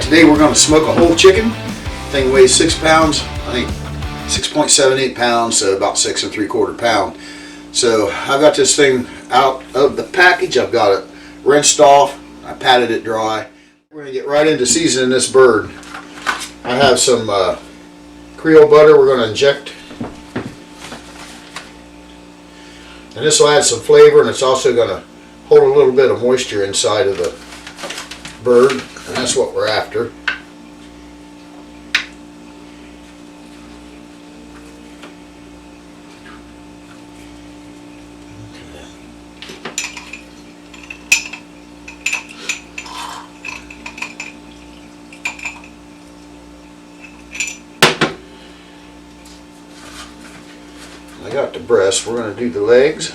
Alright, today we're going to smoke a whole chicken. Thing weighs 6 pounds, I think 6.78 pounds, so about 6 3/4 pounds. So I got this thing out of the package. I've got it rinsed off. I patted it dry. We're going to get right into seasoning this bird. I have some Creole butter we're going to inject. And this will add some flavor, and it's also going to hold a little bit of moisture inside of the bird, and that's what we're after. I got the breast. We're going to do the legs.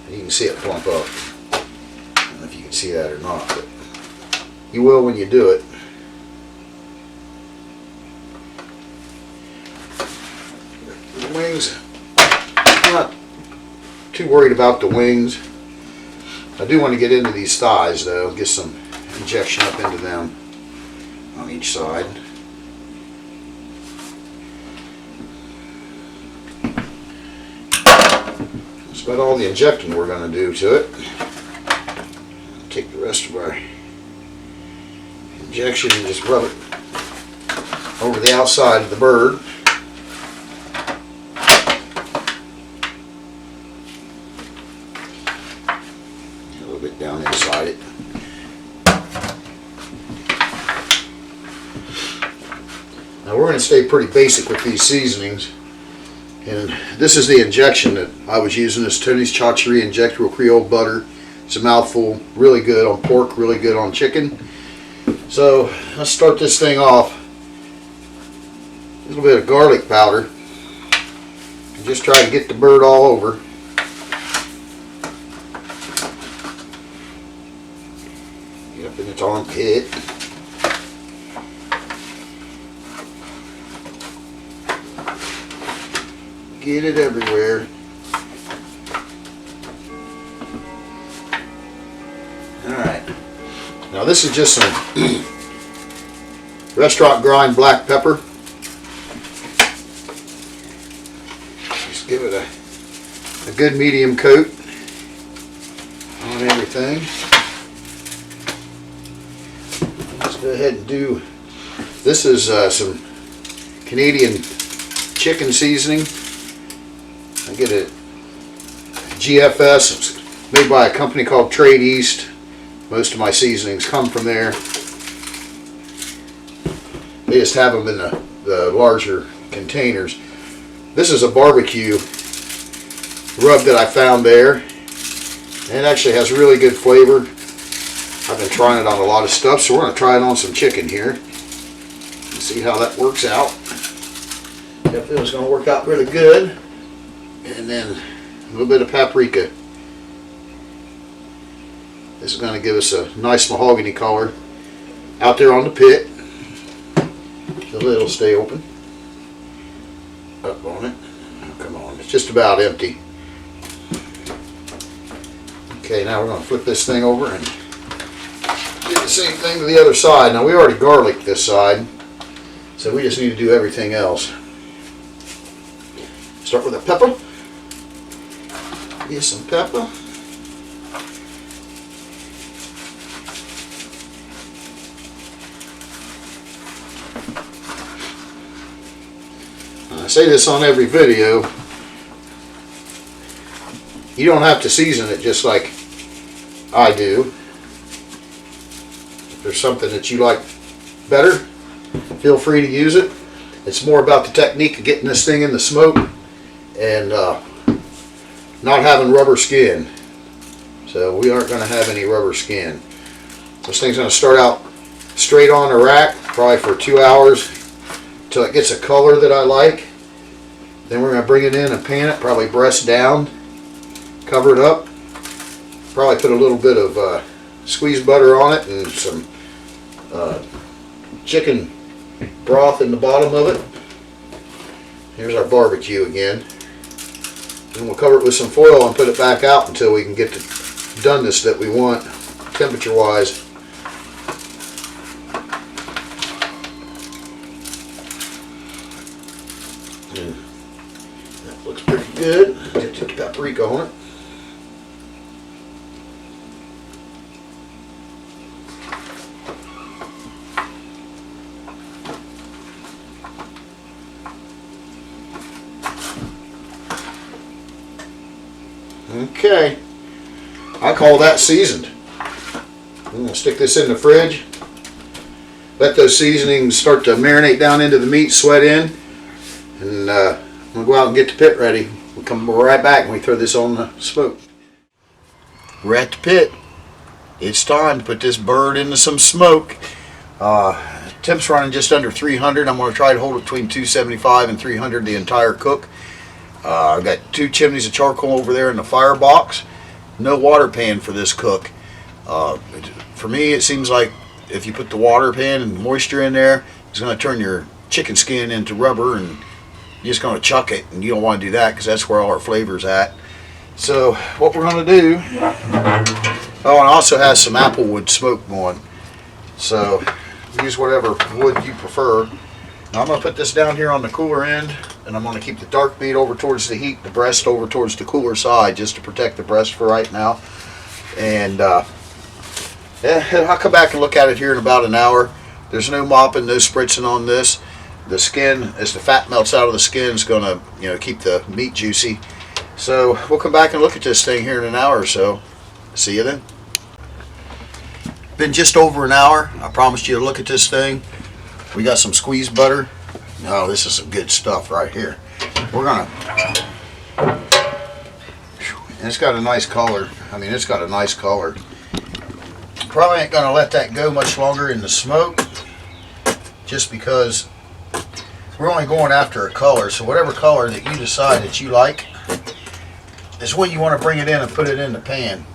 You can see it plump up. I don't know if you can see that or not, but you will when you do it. The wings, I'm not too worried about the wings. I do want to get into these thighs though, get some injection up into them on each side. That's about all the injecting we're going to do to it. Take the rest of our injection and just rub it over the outside of the bird. A little bit down inside it. Now we're going to stay pretty basic with these seasonings. And this is the injection that I was using, this Tony's Chachery Injectable Creole Butter. It's a mouthful, really good on pork, really good on chicken. So let's start this thing off. A little bit of garlic powder. And just try to get the bird all over. Get up in its armpit. Get it everywhere. Alright. Now this is just some restaurant grind black pepper. Just give it a good medium coat on everything. Let's go ahead and do, this is some Canadian chicken seasoning. I get it GFS. It's made by a company called Trade East. Most of my seasonings come from there. They just have them in the larger containers. This is a barbecue rub that I found there. And it actually has really good flavor. I've been trying it on a lot of stuff, so we're going to try it on some chicken here and see how that works out. Definitely was going to work out really good. And then a little bit of paprika. This is going to give us a nice mahogany color out there on the pit. The lid will stay open. Up on it. Oh, come on, it's just about empty. Okay, now we're going to flip this thing over and do the same thing to the other side. Now we already garlicked this side, so we just need to do everything else. Start with a pepper. Get some pepper. I say this on every video. You don't have to season it just like I do. If there's something that you like better, feel free to use it. It's more about the technique of getting this thing in the smoke and not having rubber skin. So we aren't going to have any rubber skin. This thing's going to start out straight on the rack, probably for 2 hours until it gets a color that I like. Then we're going to bring it in and pan it, probably breast down, cover it up, probably put a little bit of squeezed butter on it and some chicken broth in the bottom of it. Here's our barbecue again. And we'll cover it with some foil and put it back out until we can get the doneness that we want temperature wise. And that looks pretty good. Get the paprika on it. Okay, I call that seasoned. I'm going to stick this in the fridge. Let those seasonings start to marinate down into the meat, sweat in, and I'm going to go out and get the pit ready. We'll come right back and we throw this on the smoke. We're at the pit. It's time to put this bird into some smoke. Temp's running just under 300. I'm going to try to hold it between 275 and 300 the entire cook. I've got 2 chimneys of charcoal over there in the firebox. No water pan for this cook. For me, it seems like if you put the water pan and moisture in there, it's going to turn your chicken skin into rubber, and you're just going to chuck it, and you don't want to do that because that's where all our flavor's at. So what we're going to do, oh, and it also has some applewood smoke going. So use whatever wood you prefer. Now I'm going to put this down here on the cooler end, and I'm going to keep the dark meat over towards the heat, the breast over towards the cooler side, just to protect the breast for right now. And yeah, I'll come back and look at it here in about an hour. There's no mopping, no spritzing on this. The skin, as the fat melts out of the skin, is going to, keep the meat juicy. So we'll come back and look at this thing here in an hour or so. See you then. Been just over an hour. I promised you to look at this thing. We got some squeezed butter. Oh, this is some good stuff right here. We're gonna, and it's got a nice color. I mean, it's got a nice color. Probably ain't gonna let that go much longer in the smoke, just because we're only going after a color. So whatever color that you decide that you like is when you want to bring it in and put it in the pan.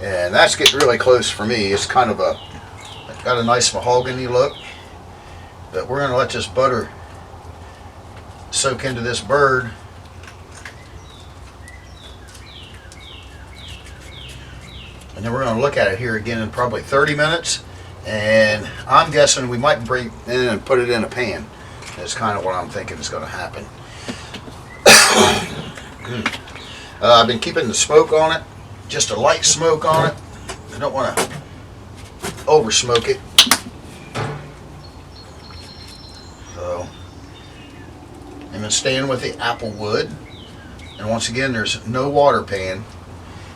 And that's getting really close for me. It's kind of got a nice mahogany look. But we're going to let this butter soak into this bird. And then we're going to look at it here again in probably 30 minutes. And I'm guessing we might bring it in and put it in a pan. That's kind of what I'm thinking is going to happen. I've been keeping the smoke on it, just a light smoke on it. I don't want to over smoke it. So, and then staying with the apple wood. And once again, there's no water pan.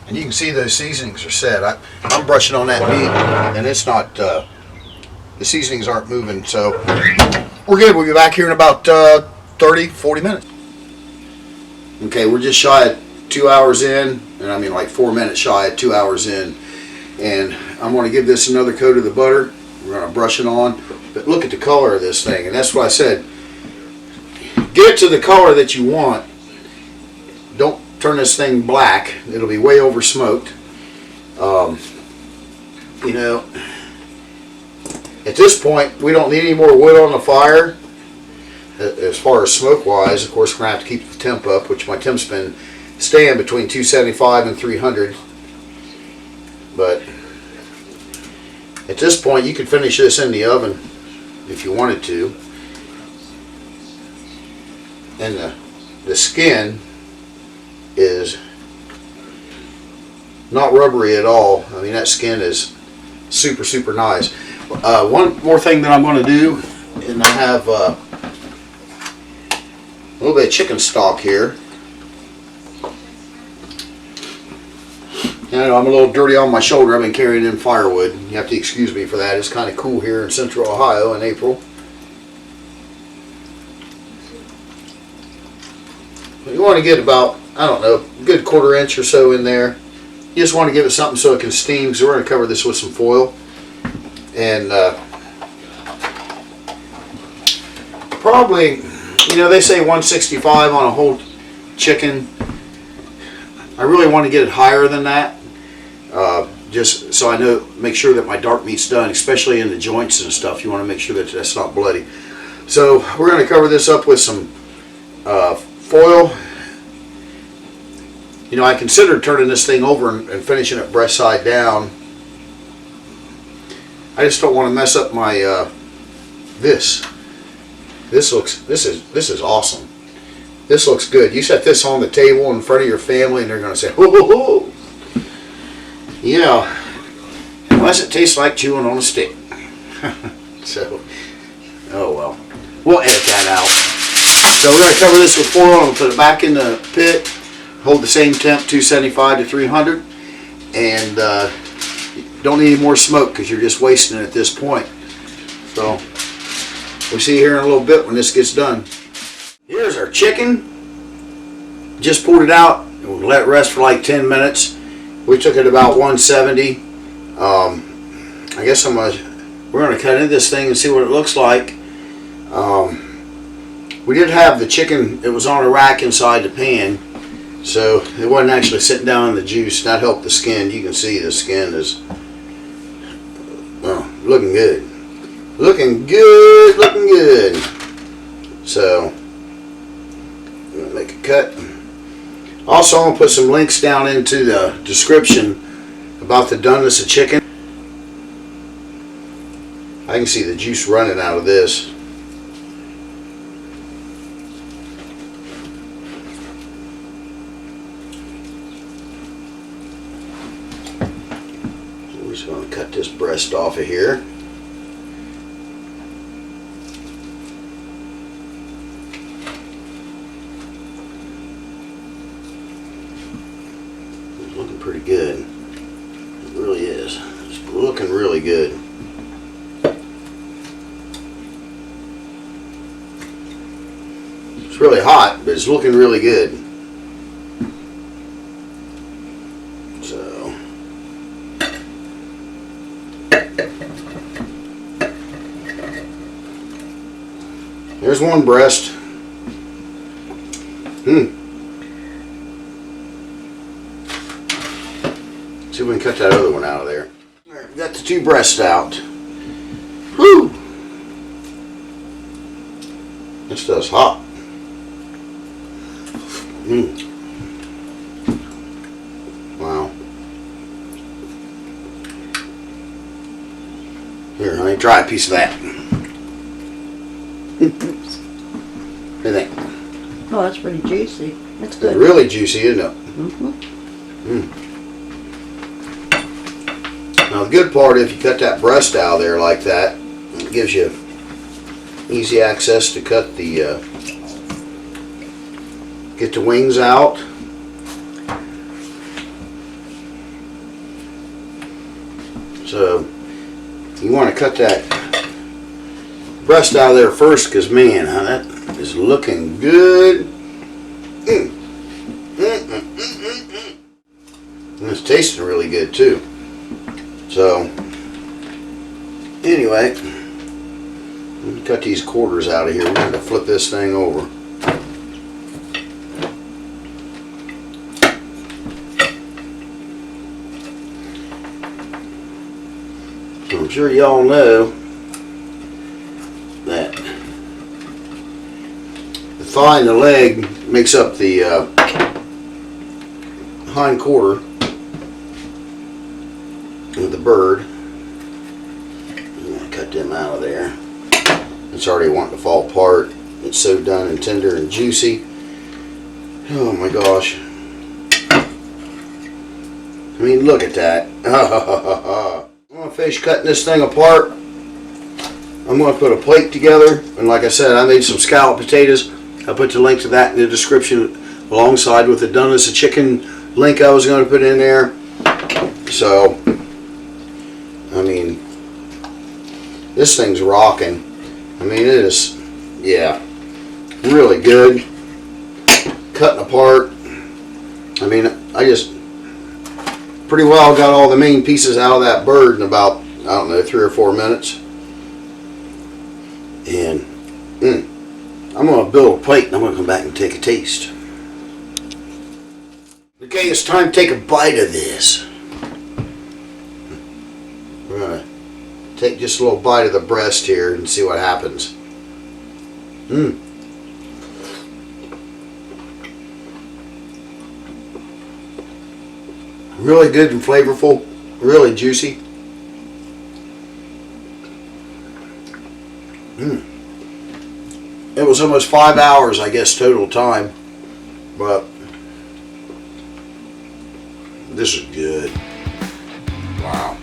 And you can see those seasonings are set. I'm brushing on that meat, and it's not, the seasonings aren't moving. So we're good. We'll be back here in about 30, 40 minutes. Okay, we're just shy at 2 hours in, and I mean like 4 minutes shy at 2 hours in. And I'm going to give this another coat of the butter. We're going to brush it on. But look at the color of this thing, and that's what I said. Get it to the color that you want. Don't turn this thing black. It'll be way over smoked. At this point, we don't need any more wood on the fire. As far as smoke wise, of course, we're going to have to keep the temp up, which my temp's been staying between 275 and 300. But at this point, you could finish this in the oven if you wanted to. And the skin is not rubbery at all. I mean, that skin is super, super nice. One more thing that I'm going to do, and I have a little bit of chicken stock here. And I know I'm a little dirty on my shoulder. I've been carrying in firewood. You have to excuse me for that. It's kind of cool here in central Ohio in April. You want to get about, I don't know, a good 1/4 inch or so in there. You just want to give it something so it can steam, because we're going to cover this with some foil. And probably, they say 165 on a whole chicken. I really want to get it higher than that, just so I know, make sure that my dark meat's done, especially in the joints and stuff. You want to make sure that that's not bloody. So we're going to cover this up with some foil. I considered turning this thing over and finishing it breast side down. I just don't want to mess up my this is awesome. This looks good. You set this on the table in front of your family and they're going to say, ho, ho, ho. Yeah. Unless it tastes like chewing on a stick. So, oh well. We'll edit that out. So we're going to cover this with foil and we'll put it back in the pit. Hold the same temp, 275 to 300. And don't need any more smoke because you're just wasting it at this point. So, we'll see you here in a little bit when this gets done. Here's our chicken. Just poured it out and we'll let it rest for like 10 minutes. We took it about 170. I guess we're gonna cut into this thing and see what it looks like. We did have the chicken, it was on a rack inside the pan, so it wasn't actually sitting down in the juice. That helped the skin. You can see the skin is looking good. Looking good, looking good. So, I'm going to make a cut. Also, I'm going to put some links down into the description about the doneness of chicken. I can see the juice running out of this. So we're just going to cut this breast off of here. Looking pretty good. It really is. It's looking really good. It's really hot, but it's looking really good. So, there's one breast. See if we can cut that other one out of there. Alright, we got the two breasts out. Whew! This stuff's hot. Wow. Here, honey, try a piece of that. What do you think? Oh, that's pretty juicy. That's good. It's really juicy, isn't it? Now the good part, if you cut that breast out of there like that, it gives you easy access to cut the get the wings out. So you want to cut that breast out of there first, because man, that is looking good. And it's tasting really good too. So anyway, cut these quarters out of here. We're going to flip this thing over. So I'm sure y'all know that the thigh and the leg makes up the hind quarter of the bird. I'm going to cut them out of there. It's already wanting to fall apart. It's so done and tender and juicy. Oh my gosh. I mean, look at that. I'm going to finish cutting this thing apart. I'm going to put a plate together. And like I said, I made some scalloped potatoes. I put the link to that in the description alongside with the doneness of chicken link I was going to put in there. So, I mean, this thing's rocking. I mean, it is, yeah, really good. Cutting apart. I mean, I just pretty well got all the main pieces out of that bird in about, I don't know, 3 or 4 minutes. And I'm going to build a plate and I'm going to come back and take a taste. Okay, it's time to take a bite of this. We're going to take just a little bite of the breast here and see what happens. Really good and flavorful, really juicy. It was almost 5 hours, I guess, total time. But this is good. Wow.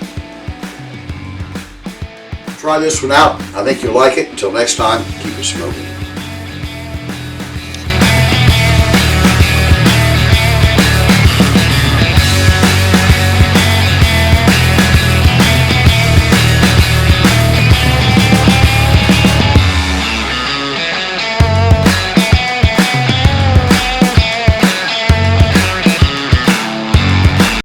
Try this one out. I think you'll like it. Until next time, keep it smoking.